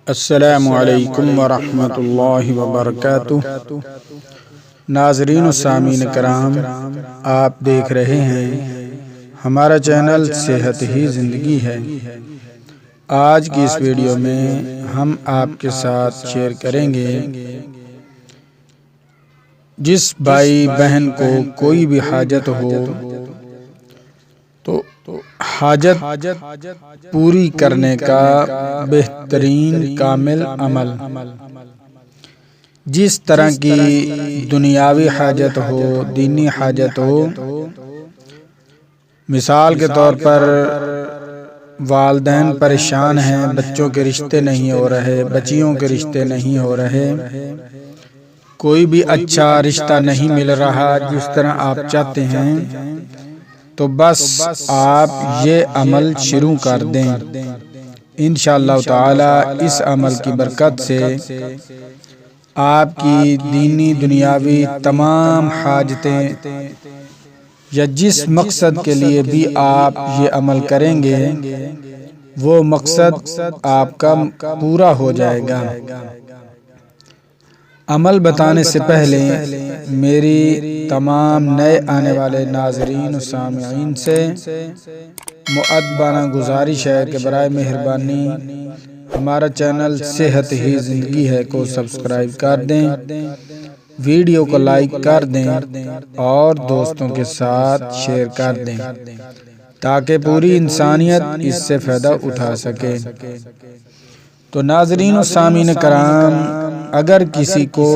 السلام علیکم ورحمۃ اللہ وبرکاتہ۔ ناظرین و سامعین کرام، آپ دیکھ رہے ہیں ہمارا چینل صحت ہی زندگی ہے۔ آج کی اس ویڈیو میں ہم آپ کے ساتھ شیئر کریں گے جس بھائی بہن کو کوئی بھی حاجت ہو تو حاجت پوری کرنے کا بہترین کامل عمل، جس طرح کی دنیاوی حاجت ہو، دینی حاجت ہو۔ مثال کے طور پر والدین پریشان ہیں، بچوں کے رشتے نہیں ہو رہے، بچیوں کے رشتے نہیں ہو رہے، کوئی بھی اچھا رشتہ نہیں مل رہا جس طرح آپ چاہتے ہیں، تو بس آپ یہ عمل شروع کر دیں۔ انشاءاللہ تعالی اس عمل کی برکت سے آپ کی دینی دنیاوی تمام حاجتیں یا جس مقصد کے لیے بھی آپ یہ عمل کریں گے وہ مقصد آپ کا پورا ہو جائے گا۔ عمل بتانے سے پہلے میری تمام نئے آنے والے ناظرین و سامعین سے مؤدبانہ گزارش ہے کہ برائے مہربانی ہمارا چینل صحت ہی زندگی ہے کو سبسکرائب کر دیں، ویڈیو کو لائک کر دیں اور دوستوں کے ساتھ شیئر کر دیں تاکہ پوری انسانیت اس سے فائدہ اٹھا سکے۔ تو ناظرین و سامعین کرام، اگر کسی کو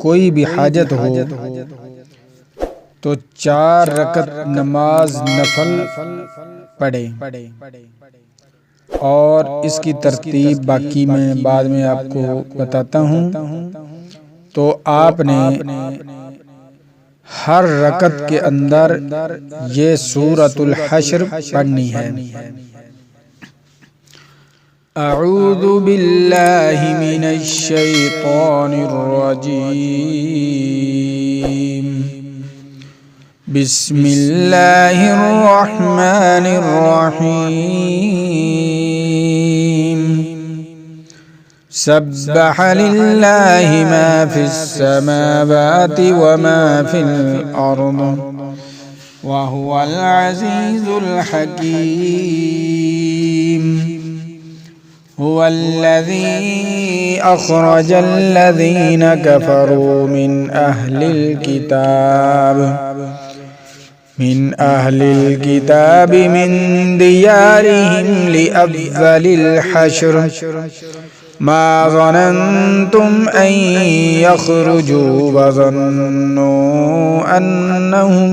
کوئی بھی حاجت ہو تو 4 رکعت نماز نفل پڑھے، اور اس کی ترتیب باقی میں بعد میں آپ کو بتاتا ہوں۔ تو آپ نے ہر رکعت کے اندر یہ سورۃ الحشر پڑھنی ہے۔ اعوذ باللہ من الشیطان الرجیم، بسم اللہ الرحمن الرحیم، سبح للہ ما فی السماوات وما فی الارض وهو العزیز الحکیم، هو الذي أخرج الذين كفروا من أهل الكتاب من ديارهم لأول الحشر ما ظننتم أن يخرجوا وظنوا أنهم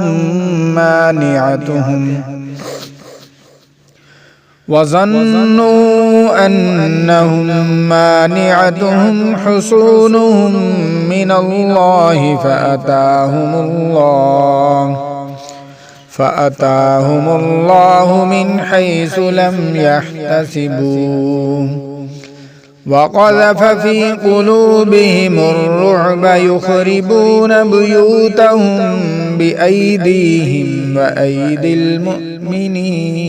مانعتهم حصونهم من الله فأتاهم الله من حيث لم يحتسبوا وقذف في قلوبهم الرعب يخربون بيوتهم بأيديهم وأيدي المؤمنين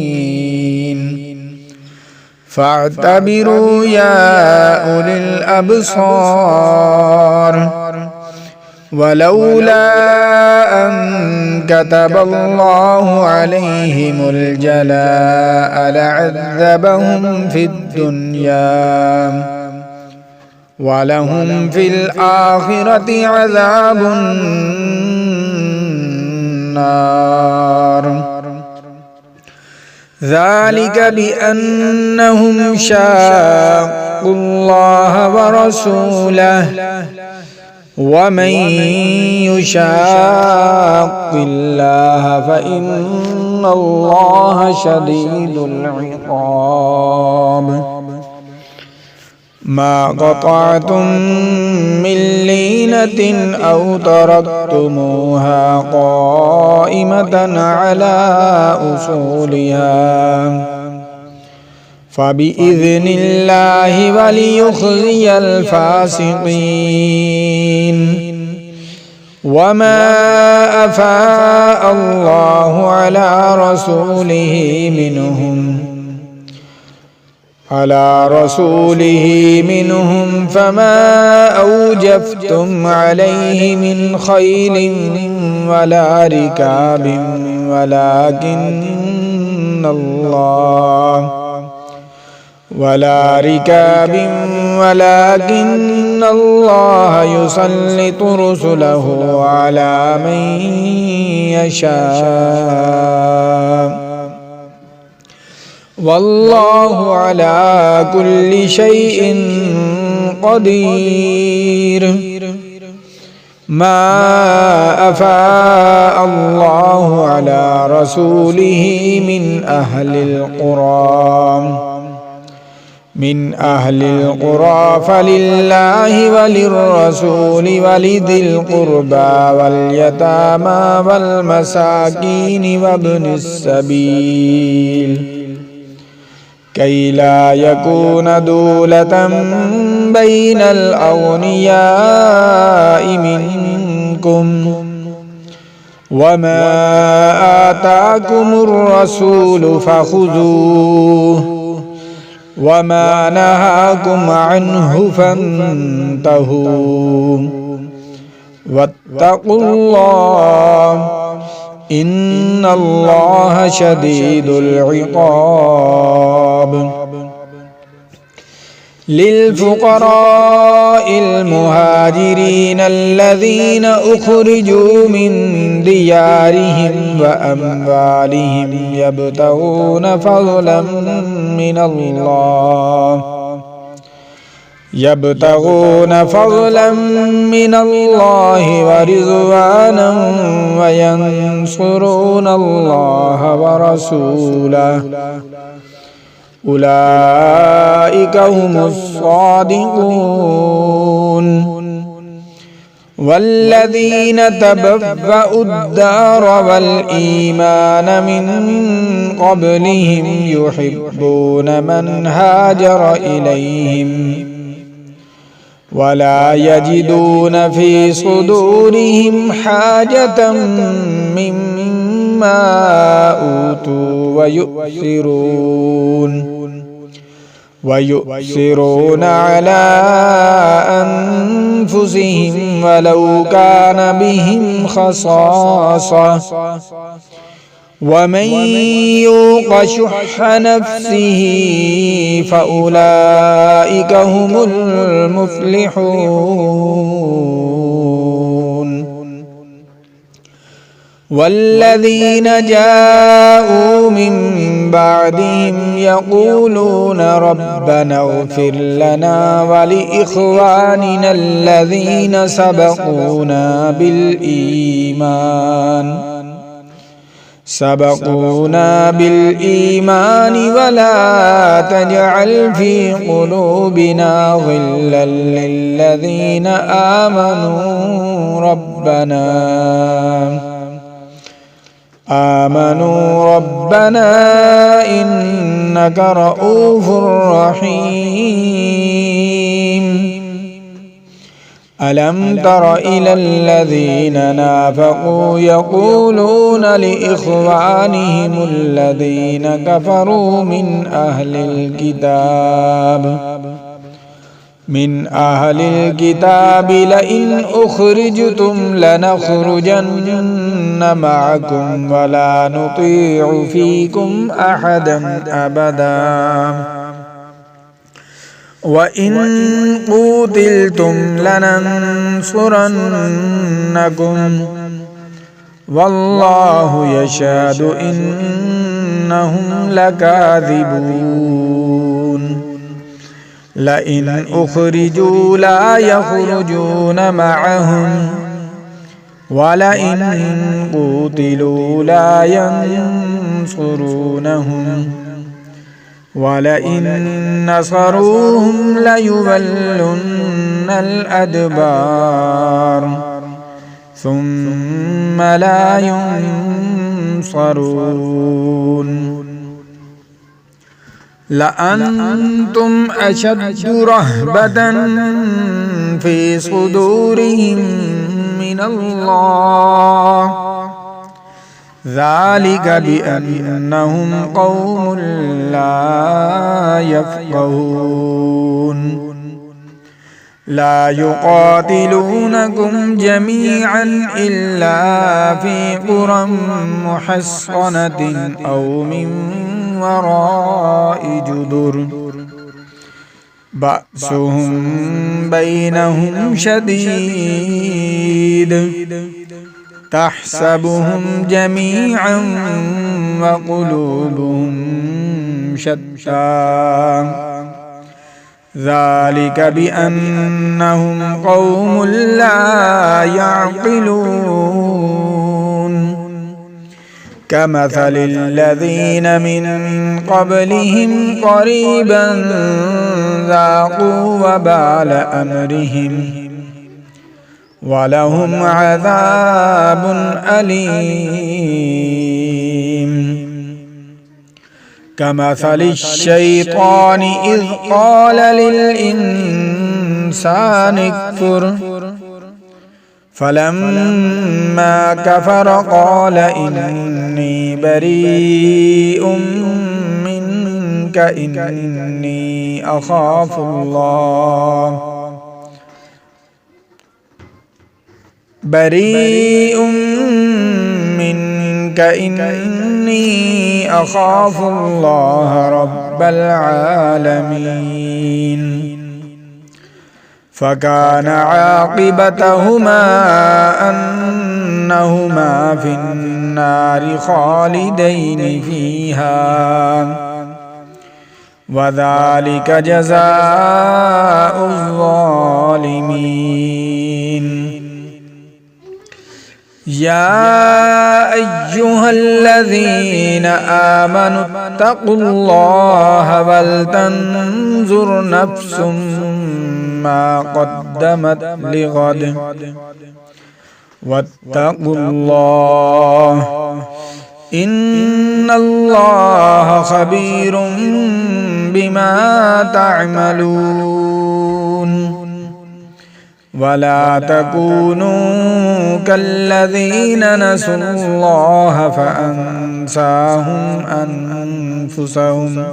فاعتبروا يا أولي الأبصار ولولا أن كتب الله عليهم الجلاء لعذبهم في الدنيا ولهم في الآخرة عذاب النار، ذلك بأنهم شاقوا الله ورسوله ومن يشاق الله فإن الله شديد العقاب، ما قطعتم من لينة أو تركتموها قائمة على أصولها فبإذن الله وليخزي الفاسقين، وما أفاء الله على رسوله منهم على رسوله منهم فما أوجفتم عليه من خيل ولا ركاب ولكن الله يسلط رسله على من يشاء والله على كل شيء قدير. ما أفاء الله على رسوله من أهل القرى فلله وللرسول ولذي القربى واليتامى والمساكين وابن السبيل كي لا يكون دولة بين الأغنياء منكم وما آتاكم الرسول فخذوه وما نهاكم عنه فانتهوا واتقوا الله إن الله شديد العقاب. للفقراء المهاجرين الذين أخرجوا من ديارهم وأموالهم يبتغون فضلا من الله ورضوانا وينصرون الله ورسوله أولئك هم الصادقون. والذين تبوأوا الدار والإيمان من قبلهم يحبون من هاجر إليهم ولا يجدون في صدورهم حاجة مما أوتوا ويؤثرون على أنفسهم ولو كان بهم خصاصة ومن يوق شح نفسه فأولئك هم المفلحون. والذين جاءوا من بعدهم يقولون ربنا اغفر لنا ولإخواننا الذين سبقونا بالإيمان ولا تجعل في قلوبنا غلا للذين آمنوا ربنا إنك رؤوف رحيم. ألم تر إلى الذين نافقوا يقولون لإخوانهم الذين كفروا من أهل الكتاب لئن أخرجتم لنخرجن معكم ولا نطيع فيكم أحدا أبدا وإن قوتلتم لننصرنكم والله يشهد إنهم لكاذبون. لئن أخرجوا لا يخرجون معهم ولئن قوتلوا لا ينصرونهم ولئن نصروهم ليولن الأدبار ثم لا ينصرون. لأنتم أشد رهبة في صدورهم من الله ذلك بأنهم قوم لا يفقهون لا يقاتلونكم جميعا إلا في قرى محصنة أو من وراء جدر بأسهم بينهم شديد تحسبهم جميعا وقلوبهم شتى ذلك بأنهم قوم لا يعقلون كمثل الذين من قبلهم قريبا ذاقوا وبال أمرهم ولهم عذاب أليم كمثل الشيطان إذ قال للإنسان اكفر فلما كفر قال إني بريء منك إني أخاف الله بريء منك إني أخاف الله رب العالمين فكان عاقبتهما أنهما في النار خالدين فيها وذلك جزاء الظالمين يا أيها الذين آمنوا اتقوا الله ولتنظر نفس ما قدمت لغد واتقوا الله إن الله خبير بما تعملون ولا تكونوا كالذين نسوا الله فأنساهم أنفسهم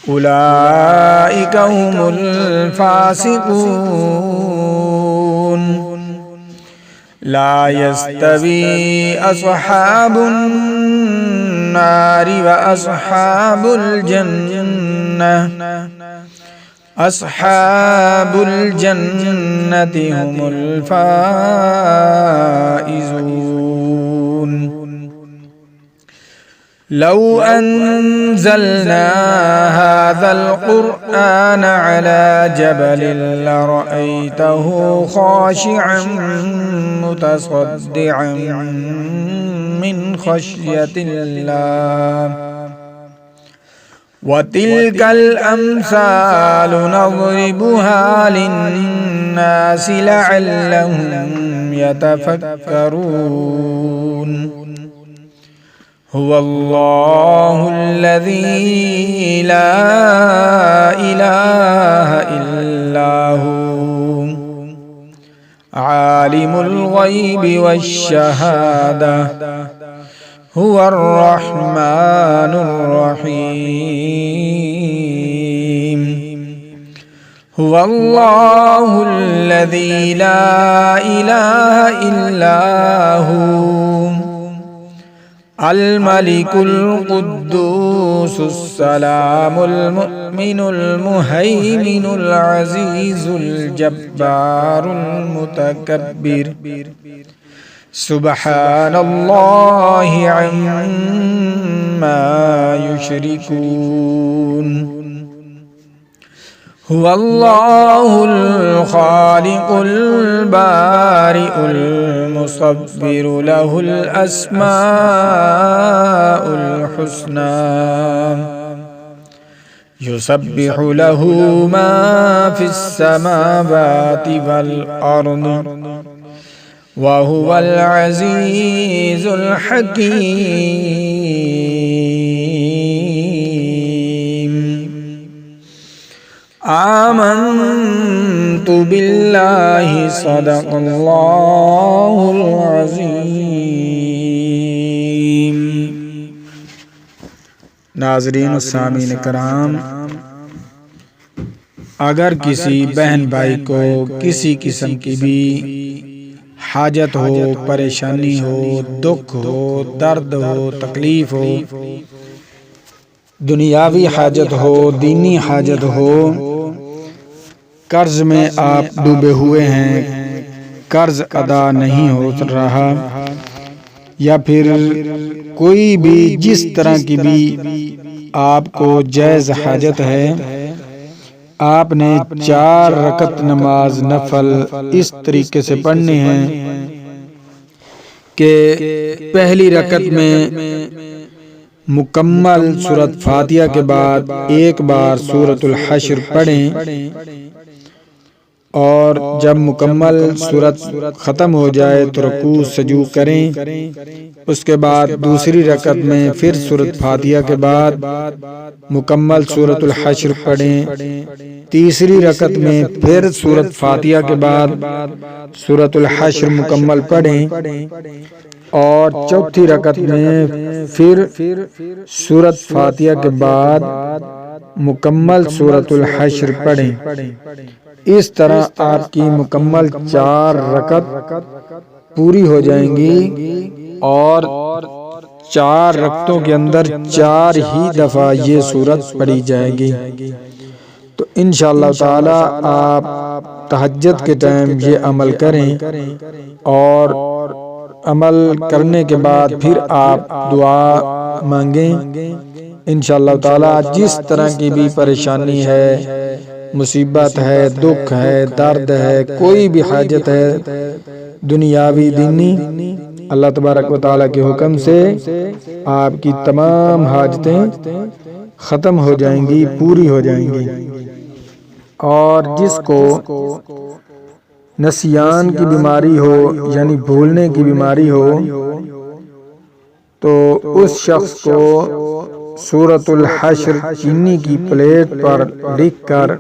أولئك هم الفاسقون لا يستوي أصحاب النار وأصحاب الجنة أصحاب الجنة هم الفائزون لو أنزلنا هذا القرآن على جبل لرأيته خاشعا متصدعا من خشية الله وتلك الأمثال نضربها للناس لعلهم يتفكرون هو الله الذي لا إله إلا هو عالم الغيب والشهادة هو الرحمن الرحيم هو الله الذي لا إله إلا هو الملك القدوس السلام المؤمن المهيمن العزيز الجبار المتكبر سبحان الله عما يشركون هو الله الخالق البارئ المصور له الأسماء الحسنى يسبح له ما في السماوات والأرض وهو العزيز الحكيم آمنت بالله صدق الله العظيم. ناظرین و سامعین کرام، اگر کسی بہن بھائی کو کسی قسم کی بھی حاجت ہو، پریشانی ہو، دکھ ہو، درد ہو، تکلیف ہو، دنیاوی حاجت ہو، دینی حاجت ہو، قرض میں آپ ڈوبے ہوئے ہیں، قرض ادا نہیں ہو رہا، یا پھر کوئی بھی جس طرح کی بھی آپ کو جائز حاجت ہے، آپ نے 4 رکعت نماز نفل اس طریقے سے پڑھنی ہے کہ پہلی رکعت میں مکمل سورۃ فاتحہ کے بعد ایک بار سورۃ الحشر پڑھیں، اور جب مکمل سورت ختم ہو جائے تو رکوع سجود کریں، اس کے بعد دوسری رکعت میں پھر سورۃ فاتحہ کے بعد مکمل سورۃ الحشر پڑھیں، تیسری رکعت میں پھر سورۃ فاتحہ کے بعد سورۃ الحشر مکمل پڑھیں، اور چوتھی رکعت میں پھر سورۃ فاتحہ کے بعد مکمل سورۃ الحشر پڑھیں۔ اس طرح آپ کی مکمل 4 رکعت پوری ہو جائیں گی، اور 4 رکعتوں کے اندر 4 ہی دفعہ یہ سورت پڑھی جائے گی۔ تو انشاءاللہ تعالی آپ تہجد کے ٹائم یہ عمل کریں، اور عمل کرنے کے بعد پھر آپ دعا مانگیں۔ انشاءاللہ تعالی جس طرح کی بھی پریشانی ہے، مصیبت ہے، دکھ ہے، درد ہے، کوئی بھی حاجت ہے دنیاوی دینی، اللہ تبارک و تعالیٰ کے حکم سے آپ کی تمام حاجتیں ختم ہو جائیں گی، پوری ہو جائیں گی۔ اور جس کو نسیان کی بیماری ہو، یعنی بھولنے کی بیماری ہو، تو اس شخص کو سورۃ الحشر چینی کی پلیٹ پر لکھ کر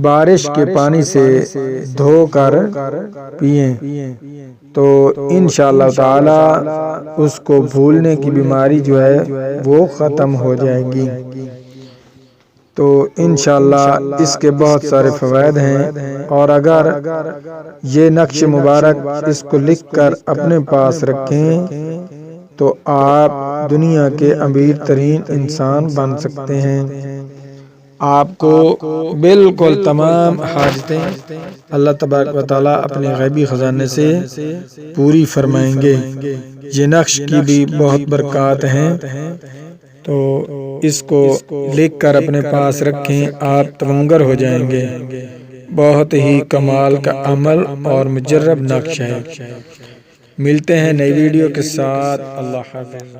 بارش کے پانی سے دھو کر پئیں، تو انشاءاللہ تعالی اس کو بھولنے کی بیماری جو ہے وہ ختم ہو جائے گی۔ تو انشاءاللہ اس کے بہت سارے فوائد ہیں، اور اگر یہ نقش مبارک اس کو لکھ کر اپنے پاس رکھیں تو آپ دنیا کے امیر ترین انسان بن سکتے ہیں۔ آپ کو بالکل تمام حاجتیں اللہ تبارک و تعالیٰ اپنے غیبی خزانے سے پوری فرمائیں گے۔ یہ نقش کی بھی بہت برکات ہیں، تو اس کو لکھ کر اپنے پاس رکھیں، آپ تونگر ہو جائیں گے۔ بہت ہی کمال کا عمل اور مجرب نقش ہے۔ ملتے ہیں نئی ویڈیو کے ساتھ۔ اللہ حافظ۔